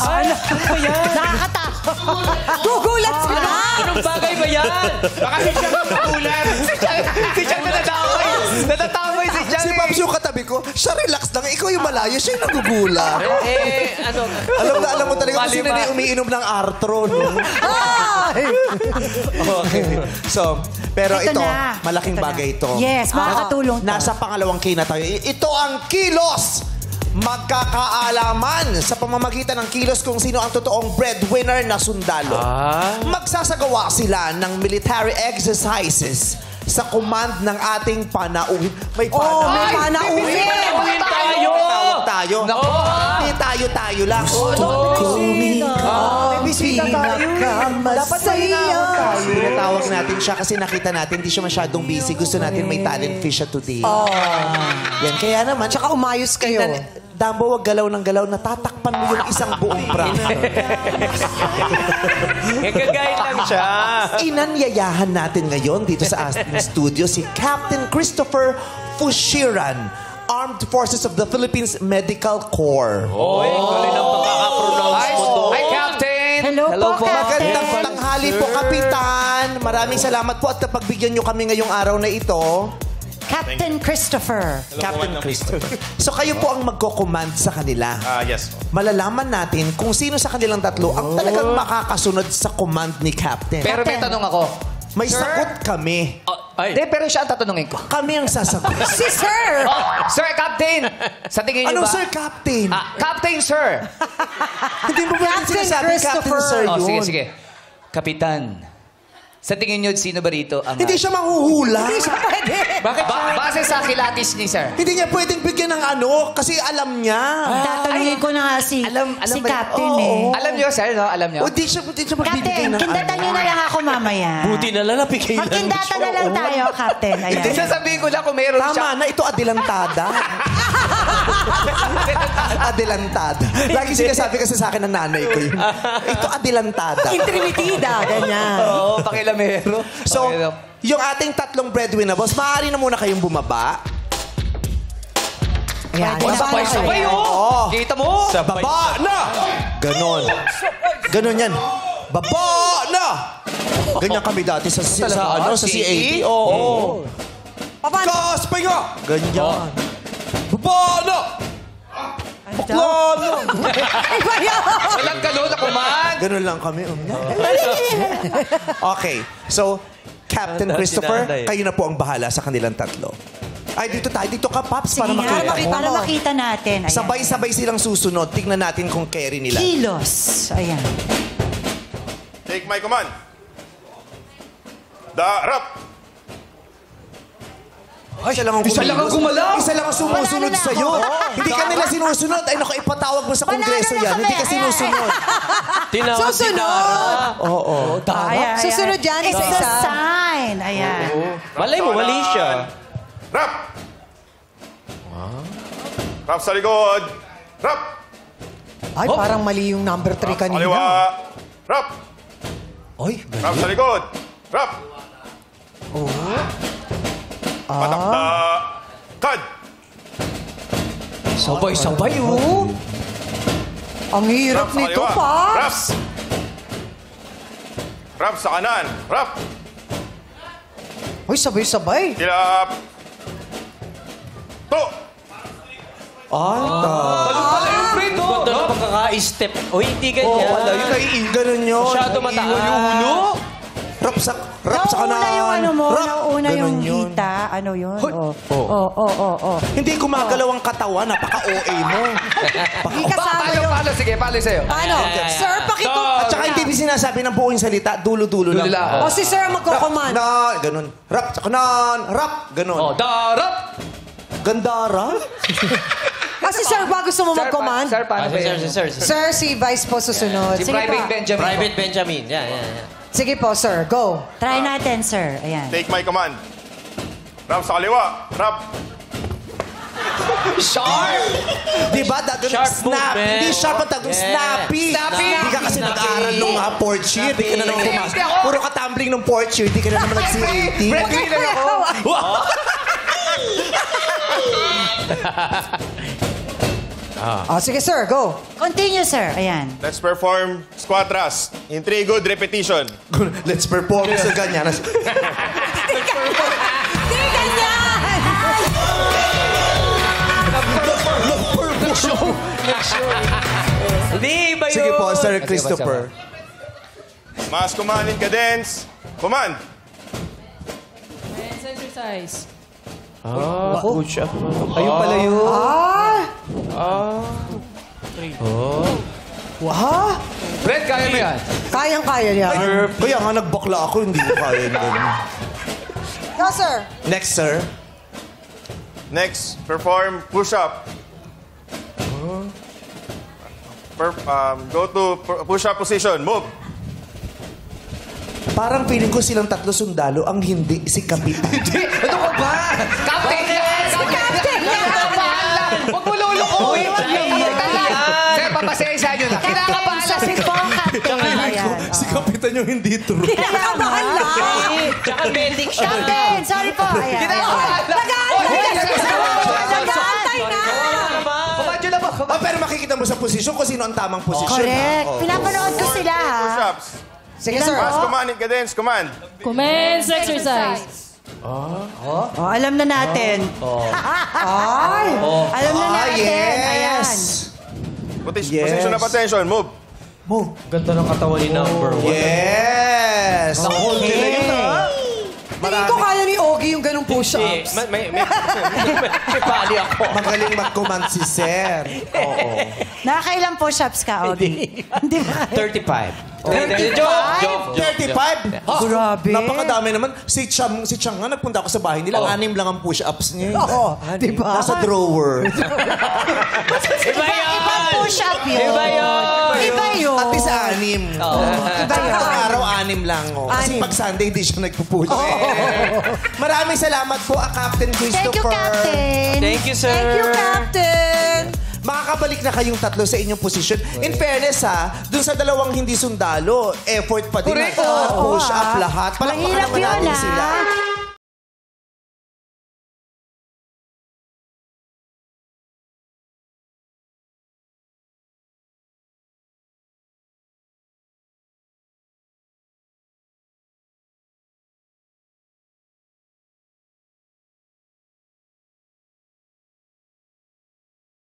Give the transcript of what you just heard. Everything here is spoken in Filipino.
Ano ba yan? Nakakatakot. Gugulat sila. Anong bagay ba yan? Baka si Chang nagugulat. Si Chang natatamay. Natatamay si Chang. Si Pops yung katabi ko, siya relax lang. Ikaw yung malayo, siya yung nagugulat. Ano? Alam mo talaga kung sino na yung umiinom ng Artron. Okay. So, pero Ito ito, na. malaking Ito bagay na. ito. Yes, makakatulong to. Nasa pangalawang key na tayo. Ito ang kilos! Magkakaalaman sa pamamagitan ng kilos kung sino ang totoong breadwinner na sundalo. Magsasagawa sila ng military exercises sa command ng ating panauhin. May panauhin. may panauhin. Panauhin tayo. Tawag tayo. Nako. Hindi tayo lang. May bisita tayo. Dapat sa iyo. Tinatawag natin siya kasi nakita natin hindi siya masyadong busy. Gusto natin may talent fish siya today. Yan. Kaya naman, Tsaka umayos kayo. Dambo, wag galaw ng galaw. Natatakpan mo yung isang buong prank. Kagayat lang siya. Inanyayahan natin ngayon dito sa ating studio si Captain Christopher Fushiran, Armed Forces of the Philippines Medical Corps. Oy, galing ang pagkakapronounce mo to. Hi, Captain! Hello po, Captain. Magandang tanghali po, Kapitan. Maraming salamat po at napagbigyan nyo kami ngayong araw na ito. Captain Christopher. Captain Christopher. So kayo po ang magko-command sa kanila. Yes. Malalaman natin kung sino sa kanilang tatlo ang talagang makakasunod sa command ni Captain. Pero may tanong ako. May sagot kami. Hindi, pero siya ang tatanungin ko. Kami ang sasagot. Si Sir. Sir, Captain! Sa tingin niyo Anong ba? Sir Captain? Captain, sir! Hindi mo ba Captain sinasabi Captain Christopher. Sir yun? Sige. Kapitan, sa tingin niyo, sino ba rito ang... Hindi siya manghuhula. Hindi siya pwede. Bakit? Base sa kilatis ni sir. Hindi niya pwedeng bigyan ng ano kasi alam niya. Tatanungin ko na nga si Captain eh. Alam niyo, sir, no? Alam niyo? O di siya magbibigay Captain, ng kindatan niyo na lang ako mamaya. Buti na lang napigay lang. Magkindatan na lang tayo, Captain. Hindi, Ayan. sasabihin ko lang kung meron siya. Tama na, ito adelantada. Adelantada. Lagi sinasabi kasi sa akin ng nanay ko yun. Ito adelantada. Intrimitida, ganyan. Oo, pakilamero. So, yung ating tatlong breadwinner, boss, maaari na muna kayong bumaba. Ayan. Sabay-sabay, oh! Kita mo? Baba na! Ganon. Ganon yan. Baba na! Ganyan kami dati sa ano, sa C80. Oo. Gas, pahinga! Ganyan. Baba na! Bakla na! Walang gano'n na kuman. Ganon lang kami. Okay. So, Captain Christopher, kayo na po ang bahala sa kanilang tatlo. Ay, dito tayo. Dito ka, Paps, para makita mo. Para makita natin. Ayan. Sabay-sabay silang susunod. Tignan natin kung carry nila. Kilos. Ayan. Take my command. Darap! Isa lang ang gumalaw. Isa lang ang sumusunod Panalo na sa'yo. ako. Hindi ka nila sinusunod. Ay, naku, ipatawag mo sa kongreso Panalo na yan. Hindi kami. ka sinusunod. Tinawag si Susunod. Oo. Ayan, Susunod yan, It's isa-isa. a sign. Ayan. Malay mo, mali siya. Rap! Rap sa likod. Rap! Ay, parang mali yung number 3 kanina. Kaliwa. Rap! Oy, Rap sa likod. Rap! Patakda. Kad! Sabay-sabay, oh. Ang hirap Rap sa nito, kaliwa. pa. Rap! Rap sa kanan. Rap! Uy, sabay-sabay. Kilap! To! Pala yung print, oh. Ganda ng pagkaka-step. O hindi ganyan. wala yun. Ganun yun. Masyado mataas. Yung ulo. Rap sa kanan. Nauna yung ano mo, Rap. nauna yung Ganun yun. hita. Ano yun? Hoy. Oo. Hindi gumagalaw ang katawan. Napaka-OA mo. Hindi kasama yun. Paano? Sige, paano sa'yo? Paano? Sir, pakito. At saka hindi sinasabi ng buong salita. Dulo-dulo lang. Dulo lang. O si Sir ang magkocommand. Na, ganun. Rap sa kanan. Rap. Ganun. Oh, darap! Gandara. Si Sir ba gusto mo mag-command? Sir, paano ba Sir, yun? sir. Sir, si Vice po susunod. Si Sige Private po. Benjamin. Private Benjamin. Yan. Sige po, Sir. Go. Try natin, sir. Ayan. Take my command. Rap sa kaliwa. Rap! Sharp! Di ba? Dagang Sharp snap. movement. Hindi sharp ang dagang Yeah. snappy. Snappy. Hindi ka kasi nag-aaral nung fourth year. Di ka na naman tumas. Hindi ako. Puro ka tumbling nung fourth year. Di ka na naman nag-C80. Breadwinner ako. Sige, sir. Go. Continue, sir. Ayan. Let's perform squat thrust in 3 good repetition. Let's perform sa ganyan. Hindi, iba yun. Sige po, Sir Christopher. Mas command in cadence. Command. Men's exercise. Push up. Ayun pala yun. Brad, kaya mo yan? Kayang-kaya niya. Kaya nga nagbakla ako, hindi ko kaya yun. Go, sir. Next, sir. Next, perform push-up. Go to push-up position. Move. Parang feeling ko silang tatlo sundalo, ang hindi si Kapitan. Ano ka ba? Captain yan! Captain yan! Huwag mo lulukoy! Sir, papasensya nyo na. Kinakabahan lang. Si po, Captain. Ayan. Si Kapitan yung hindi true. Kinakabahan lang. Tsaka medic siya. Captain, sorry po. Ayan. Kinakabahan lang. Nag-aantay na. Kumadyo na ba? Pero makikita mo sa posisyon kung sino ang tamang posisyon. Correct. ha? Oo. Pinapanood ko sila, ha? Push-ups. Sige, sir. Mas command in cadence. Command. Men's exercise. Alam na natin. Ay. Alam na natin. Ayan. Yes. Yes. Position of attention. Move. Move. Ganda ng katawan ni number 1. Yes. Nakul nila yun, ha? Tingin ko kaya ni Ogie yung ganong push-ups. May pali ako. Magaling mag-command si Sir. Oo. Nakakailang push-ups ka, Ogie? Hindi ba? 35. Joke. 35? Grabe. Napakadami naman. Si Chang nga, nagpunta ako sa bahay nila. 6 lang ang push-ups niya. Oo. Diba? Nasa drawer. Ibang push-up yun. Iba yun. Iba yun. At least 6. Iba yun. Araw 6 lang. Oh. Kasi 6. pag Sunday, hindi siya nagpupush. Maraming salamat po, Captain Christopher. Thank you, Captain. Thank you, sir. Thank you, Captain. Makakabalik na kayong tatlo sa inyong posisyon. In fairness dun sa dalawang hindi sundalo, effort pa din. Correct. Push up lahat. Palakpakan Mahirap naman yun, natin ha? sila.